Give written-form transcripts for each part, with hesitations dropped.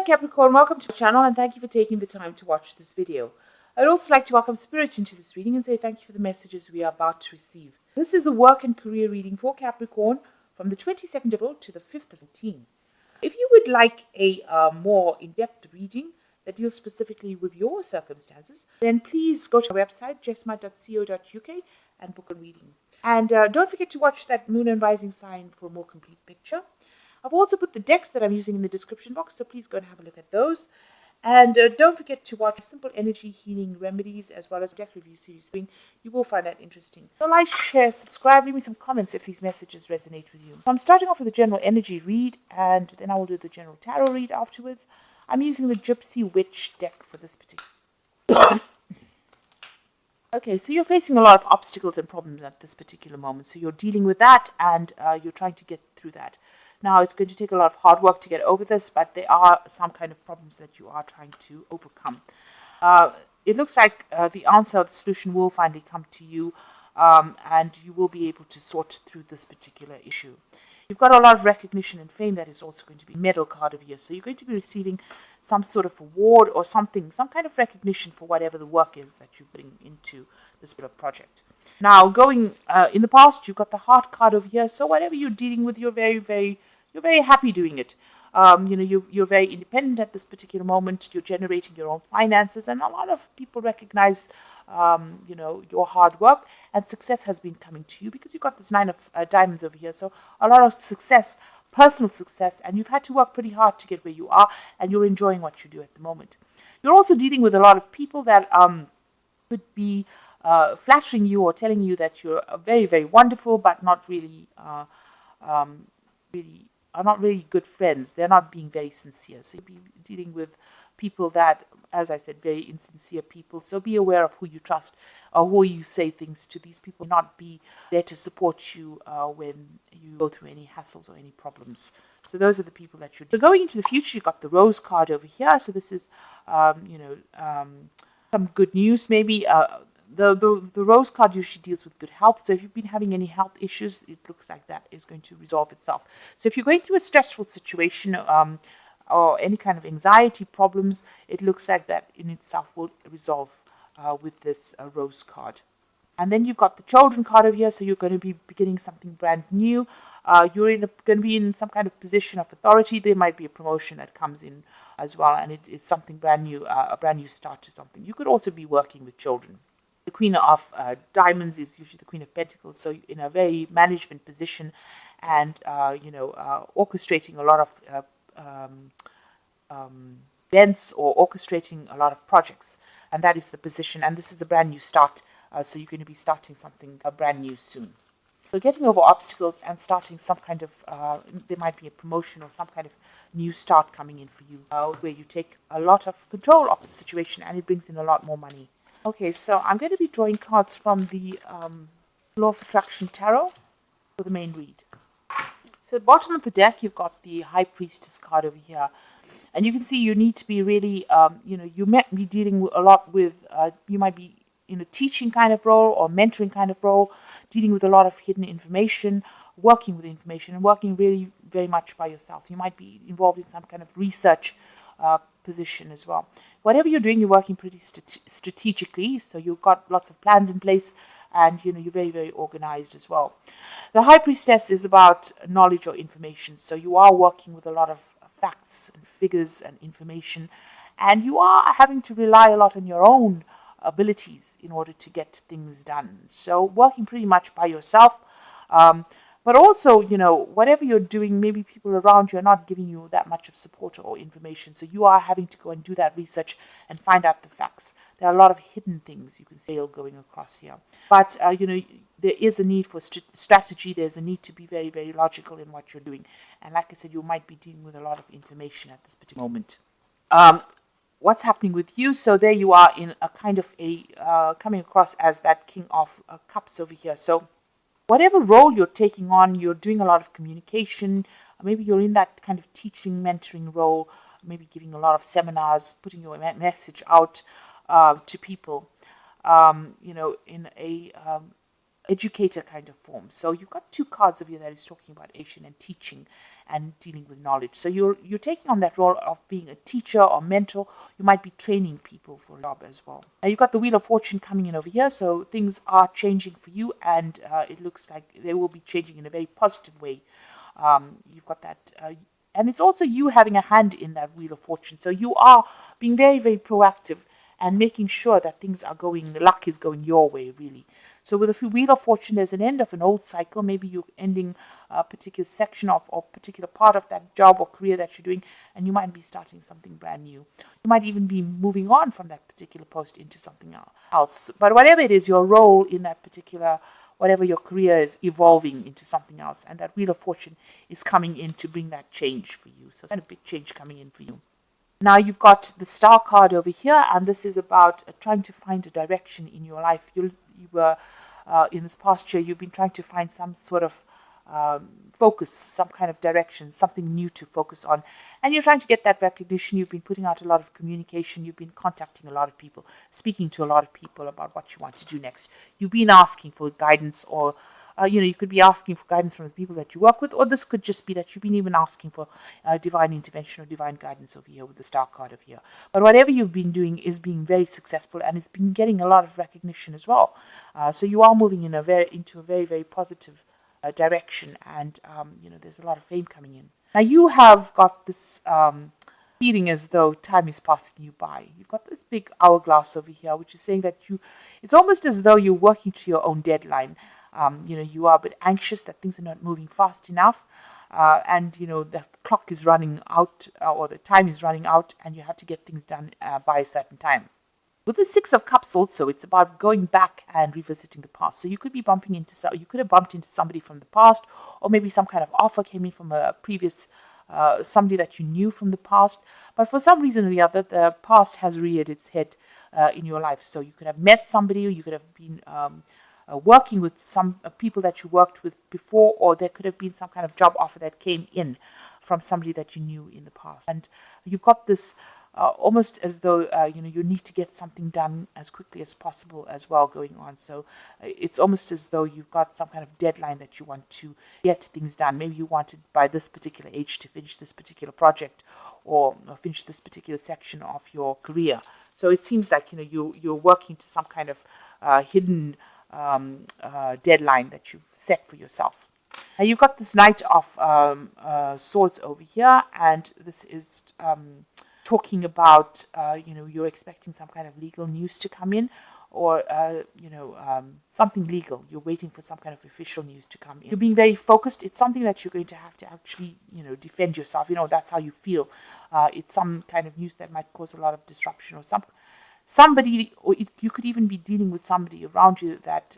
Capricorn, welcome to the channel and thank you for taking the time to watch this video. I'd also like to welcome Spirit into this reading and say thank you for the messages we are about to receive. This is a work and career reading for Capricorn from the 22nd of April to the 5th of 14. If you would like a more in-depth reading that deals specifically with your circumstances, then please go to our website, judgement.co.uk, and book a reading. And don't forget to watch that moon and rising sign for a more complete picture. I've also put the decks that I'm using in the description box, so please go and have a look at those. And don't forget to watch Simple Energy Healing Remedies as well as deck review series. You will find that interesting. So like, share, subscribe, leave me some comments if these messages resonate with you. So I'm starting off with a general energy read, and then I will do the general tarot read afterwards. I'm using the Gypsy Witch deck for this particular. Okay, so you're facing a lot of obstacles and problems at this particular moment. So you're dealing with that, and you're trying to get through that. Now, it's going to take a lot of hard work to get over this, but there are some kind of problems that you are trying to overcome. It looks like the answer, the solution will finally come to you, and you will be able to sort through this particular issue. You've got a lot of recognition and fame that is also going to be medal card of year. So you're going to be receiving some sort of award or something, some kind of recognition for whatever the work is that you bring into this particular project. Now, going in the past, you've got the heart card over here. So whatever you're dealing with, you're very happy doing it. You're very independent at this particular moment. You're generating your own finances, and a lot of people recognize, your hard work, and success has been coming to you because you've got this 9 of diamonds over here. So a lot of success, personal success, and you've had to work pretty hard to get where you are, and you're enjoying what you do at the moment. You're also dealing with a lot of people that could be flattering you or telling you that you're very wonderful, but not really, are not really good friends. They're not being very sincere. So you'll be dealing with people that, as I said, very insincere people. So be aware of who you trust or who you say things to. These people will not be there to support you when you go through any hassles or any problems. So those are the people that you're. So going into the future, you've got the Rose card over here. So this is, some good news maybe. The Rose card usually deals with good health. So if you've been having any health issues, it looks like that is going to resolve itself. So if you're going through a stressful situation or any kind of anxiety problems, it looks like that in itself will resolve with this Rose card. And then you've got the Children card over here. So you're going to be beginning something brand new. You're going to be in some kind of position of authority. There might be a promotion that comes in as well. And it is something brand new, a brand new start to something. You could also be working with children. The Queen of Diamonds is usually the Queen of Pentacles, so in a very management position, and orchestrating a lot of events or orchestrating a lot of projects, and that is the position. And this is a brand new start, so you're going to be starting something brand new soon. So getting over obstacles and starting some kind of, there might be a promotion or some kind of new start coming in for you, where you take a lot of control of the situation and it brings in a lot more money. Okay, so I'm going to be drawing cards from the Law of Attraction Tarot for the main read. So at the bottom of the deck, you've got the High Priestess card over here. And you can see you need to be really, you might be dealing a lot with, you might be in a teaching kind of role or mentoring kind of role, dealing with a lot of hidden information, working with information, and working really very much by yourself. You might be involved in some kind of research position as well. Whatever you're doing, you're working pretty strategically, so you've got lots of plans in place, and you're very organized as well. The High Priestess is about knowledge or information, so you are working with a lot of facts and figures and information, and you are having to rely a lot on your own abilities in order to get things done. So working pretty much by yourself. But also, whatever you're doing, maybe people around you are not giving you that much of support or information. So you are having to go and do that research and find out the facts. There are a lot of hidden things you can say going across here. But, there is a need for strategy. There's a need to be very logical in what you're doing. And like I said, you might be dealing with a lot of information at this particular moment. What's happening with you? So there you are in a kind of coming across as that King of Cups over here. So whatever role you're taking on, you're doing a lot of communication. Maybe you're in that kind of teaching, mentoring role, maybe giving a lot of seminars, putting your message out to people, in educator kind of form. So you've got two cards over here that is talking about education and teaching and dealing with knowledge. So you're taking on that role of being a teacher or mentor. You might be training people for a job as well. Now you've got the Wheel of Fortune coming in over here. So things are changing for you, and it looks like they will be changing in a very positive way. You've got that, and it's also you having a hand in that Wheel of Fortune. So you are being very, very proactive and making sure that things are going, the luck is going your way, really. So with the Wheel of Fortune, there's an end of an old cycle. Maybe you're ending a particular section of or particular part of that job or career that you're doing, and you might be starting something brand new. You might even be moving on from that particular post into something else. But whatever it is, your role in that particular, whatever your career is, evolving into something else. And that Wheel of Fortune is coming in to bring that change for you. So it's kind of big change coming in for you. Now you've got the Star card over here, and this is about trying to find a direction in your life. You were in this past year, you've been trying to find some sort of focus, some kind of direction, something new to focus on. And you're trying to get that recognition. You've been putting out a lot of communication. You've been contacting a lot of people, speaking to a lot of people about what you want to do next. You've been asking for guidance, or you could be asking for guidance from the people that you work with, or this could just be that you've been even asking for divine intervention or divine guidance over here with the Star card over here. But whatever you've been doing is being very successful, and it's been getting a lot of recognition as well. So you are moving in into a very, very positive direction, and there's a lot of fame coming in. Now you have got this feeling as though time is passing you by. You've got this big hourglass over here, which is saying that it's almost as though you're working to your own deadline. You are a bit anxious that things are not moving fast enough, and the clock is running out, or the time is running out, and you have to get things done by a certain time. With the Six of Cups also, it's about going back and revisiting the past. So you could be you could have bumped into somebody from the past, or maybe some kind of offer came in from a previous somebody that you knew from the past. But for some reason or the other, the past has reared its head in your life. So you could have met somebody, or you could have been working with some people that you worked with before, or there could have been some kind of job offer that came in from somebody that you knew in the past. And you've got this almost as though you need to get something done as quickly as possible as well going on. So it's almost as though you've got some kind of deadline that you want to get things done. Maybe you wanted by this particular age to finish this particular project, or finish this particular section of your career. So it seems like you're working to some kind of hidden deadline that you've set for yourself. Now you've got this Knight of Swords over here, and this is talking about you're expecting some kind of legal news to come in, or something legal. You're waiting for some kind of official news to come in. You're being very focused. It's something that you're going to have to actually defend yourself. That's how you feel. It's some kind of news that might cause a lot of disruption, or somebody, or you could even be dealing with somebody around you that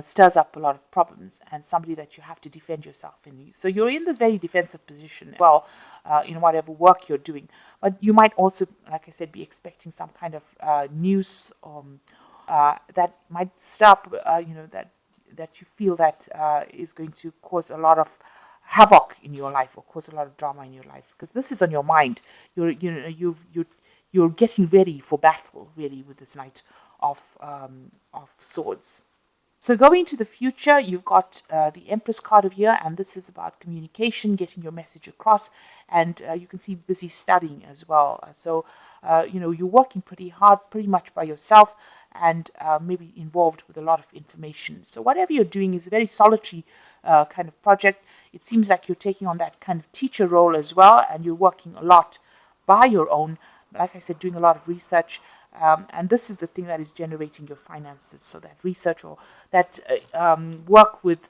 stirs up a lot of problems, and somebody that you have to defend yourself in. So you're in this very defensive position, well, in whatever work you're doing. But you might also, like I said, be expecting some kind of news that might stir up, that you feel that is going to cause a lot of havoc in your life, or cause a lot of drama in your life, because this is on your mind. You're getting ready for battle, really, with this Knight of Swords. So going into the future, you've got the Empress card over here, and this is about communication, getting your message across, and you can see busy studying as well. So, you're working pretty hard, pretty much by yourself, and maybe involved with a lot of information. So whatever you're doing is a very solitary kind of project. It seems like you're taking on that kind of teacher role as well, and you're working a lot by your own, like I said, doing a lot of research. And this is the thing that is generating your finances. So that research, or that work with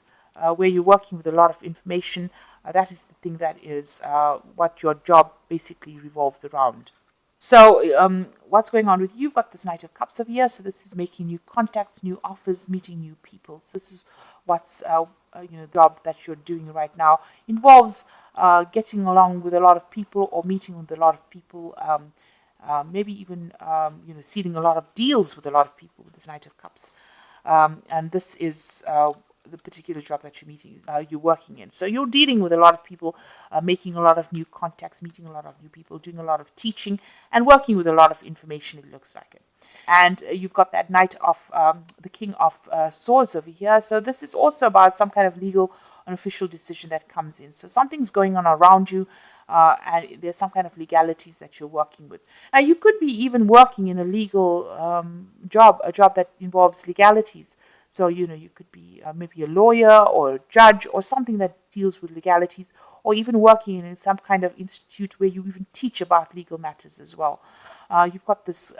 where you're working with a lot of information, that is the thing that is what your job basically revolves around. So what's going on with you? You've got this Knight of Cups over here. So this is making new contacts, new offers, meeting new people. So this is what's the job that you're doing right now. Involves getting along with a lot of people, or meeting with a lot of people. Maybe even sealing a lot of deals with a lot of people with this Knight of Cups, and this is the particular job that you're working in. So you're dealing with a lot of people, making a lot of new contacts, meeting a lot of new people, doing a lot of teaching, and working with a lot of information, it looks like it. And you've got that Knight of the King of Swords over here. So this is also about some kind of legal and official decision that comes in. So something's going on around you, and there's some kind of legalities that you're working with. Now, you could be even working in a legal job, a job that involves legalities. So, you could be maybe a lawyer or a judge or something that deals with legalities, or even working in some kind of institute where you even teach about legal matters as well. You've got this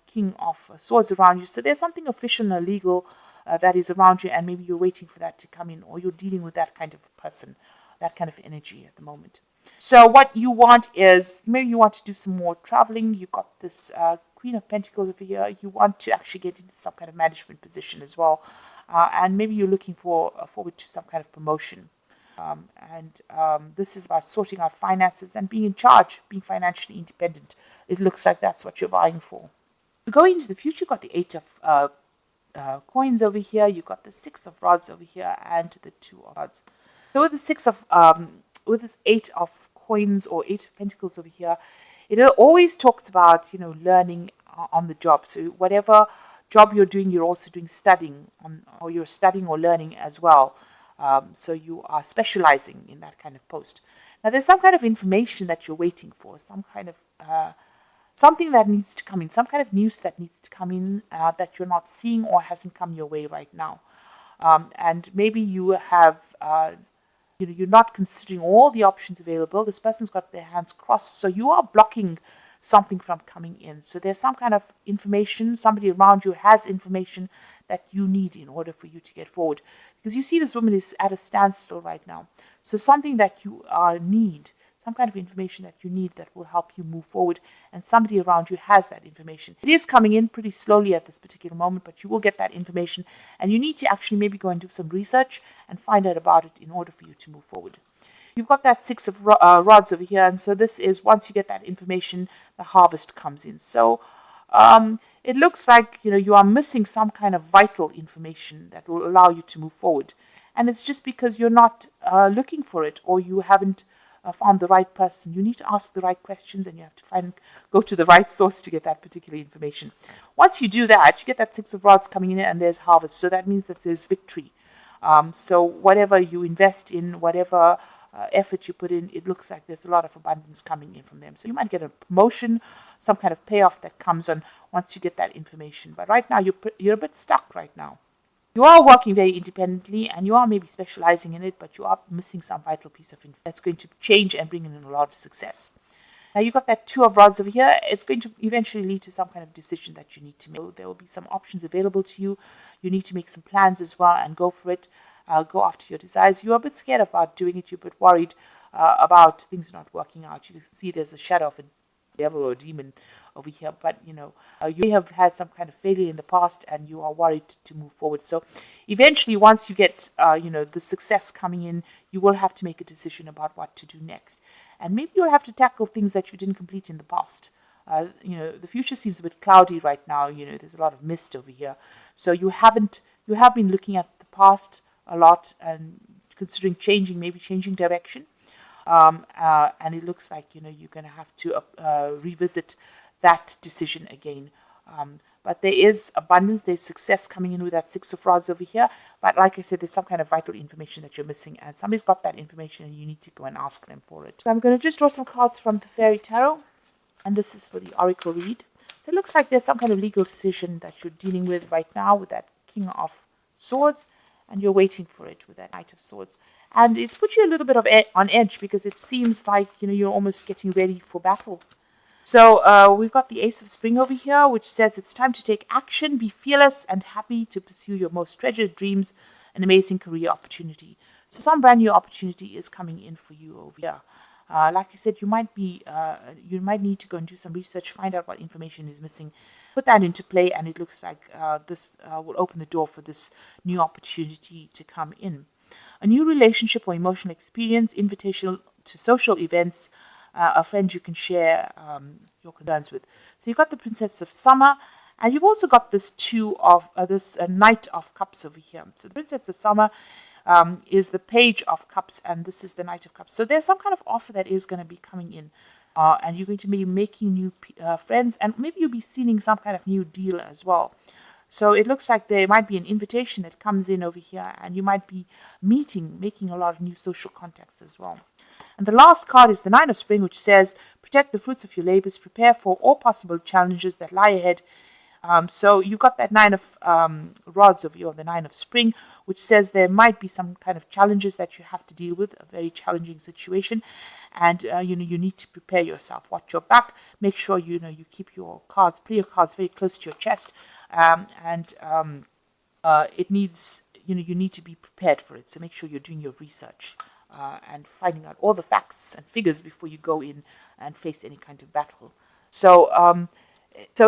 King of Swords around you. So there's something official and legal that is around you, and maybe you're waiting for that to come in, or you're dealing with that kind of person, that kind of energy at the moment. So what you want is, maybe you want to do some more traveling. You've got this Queen of Pentacles over here. You want to actually get into some kind of management position as well. And maybe you're looking forward to some kind of promotion. This is about sorting out finances and being in charge, being financially independent. It looks like that's what you're vying for. Going into the future, you've got the 8 of coins over here. You've got the 6 of rods over here, and the 2 of rods. So with the 6 of with this 8 of coins or 8 of pentacles over here, it always talks about learning on the job. So whatever job you're doing, you're also doing studying or you're studying or learning as well. So you are specializing in that kind of post. Now there's some kind of information that you're waiting for, some kind of something that needs to come in, some kind of news that needs to come in that you're not seeing or hasn't come your way right now. And maybe you have, you're not considering all the options available. This person's got their hands crossed, so you are blocking something from coming in. So there's some kind of information, somebody around you has information that you need in order for you to get forward. Because you see this woman is at a standstill right now. So something that you need, some kind of information that you need that will help you move forward, and somebody around you has that information. It is coming in pretty slowly at this particular moment, but you will get that information, and you need to actually maybe go and do some research and find out about it in order for you to move forward. You've got that 6 of rods over here, and so this is, once you get that information, the harvest comes in. So it looks like you are missing some kind of vital information that will allow you to move forward, and it's just because you're not looking for it, or you haven't found the right person. You need to ask the right questions, and you have to go to the right source to get that particular information. Once you do that, you get that 6 of rods coming in, and there's harvest. So that means that there's victory. So whatever you invest in, whatever effort you put in, it looks like there's a lot of abundance coming in from them. So you might get a promotion, some kind of payoff that comes on once you get that information. But right now, you're a bit stuck right now. You are working very independently, and you are maybe specializing in it, but you are missing some vital piece of info that's going to change and bring in a lot of success. Now you've got that 2 of rods over here. It's going to eventually lead to some kind of decision that you need to make. There will be some options available to you. You need to make some plans as well and go for it. Go after your desires. You're a bit scared about doing it. You're a bit worried about things not working out. You can see there's a shadow of a devil or a demon over here, but you may have had some kind of failure in the past, and you are worried to move forward. So eventually, once you get the success coming in, you will have to make a decision about what to do next, and maybe you'll have to tackle things that you didn't complete in the past. The future seems a bit cloudy right now. There's a lot of mist over here, so you have been looking at the past a lot and considering changing direction. And it looks like you're going to have to revisit that decision again. But there is abundance, there's success coming in with that 6 of rods over here. But like I said, there's some kind of vital information that you're missing, and somebody's got that information, and you need to go and ask them for it. So I'm going to just draw some cards from the Fairy Tarot, and this is for the Oracle read. So it looks like there's some kind of legal decision that you're dealing with right now with that King of Swords, and you're waiting for it with that Knight of Swords. And it's put you a little bit on edge, because it seems like you're almost getting ready for battle. So we've got the Ace of Spring over here, which says it's time to take action, be fearless and happy to pursue your most treasured dreams, an amazing career opportunity. So some brand new opportunity is coming in for you over here. Like I said, you might need to go and do some research, find out what information is missing, put that into play, and it looks like this will open the door for this new opportunity to come in. A new relationship or emotional experience, invitation to social events, a friend you can share your concerns with. So you've got the Princess of Summer, And you've also got this Knight of Cups over here. So the Princess of Summer is the Page of Cups, and this is the Knight of Cups. So there's some kind of offer that is going to be coming in, and you're going to be making new friends, and maybe you'll be sealing some kind of new deal as well. So it looks like there might be an invitation that comes in over here, and you might be making a lot of new social contacts as well. And the last card is the Nine of Spring, which says, protect the fruits of your labors, prepare for all possible challenges that lie ahead. So you've got that Nine of Rods over here, the Nine of Spring, which says there might be some kind of challenges that you have to deal with, a very challenging situation, and you need to prepare yourself. Watch your back. Make sure you keep your cards, play your cards very close to your chest, it needs you need to be prepared for it. So make sure you're doing your research and finding out all the facts and figures before you go in and face any kind of battle. So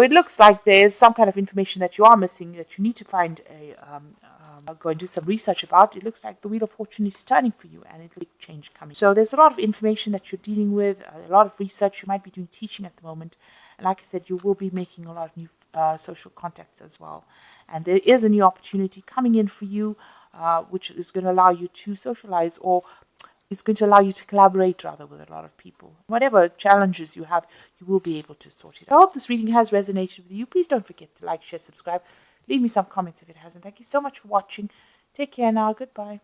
it looks like there's some kind of information that you are missing that you need to find go and do some research about. It looks like the Wheel of Fortune is turning for you, and it's a big change coming. So there's a lot of information that you're dealing with, a lot of research. You might be doing teaching at the moment, and like I said, you will be making a lot of new social contacts as well. And there is a new opportunity coming in for you, which is going to allow you to socialize, or it's going to allow you to collaborate rather with a lot of people. Whatever challenges you have, you will be able to sort it out. I hope this reading has resonated with you. Please don't forget to like, share, subscribe. Leave me some comments if it hasn't. Thank you so much for watching. Take care now. Goodbye.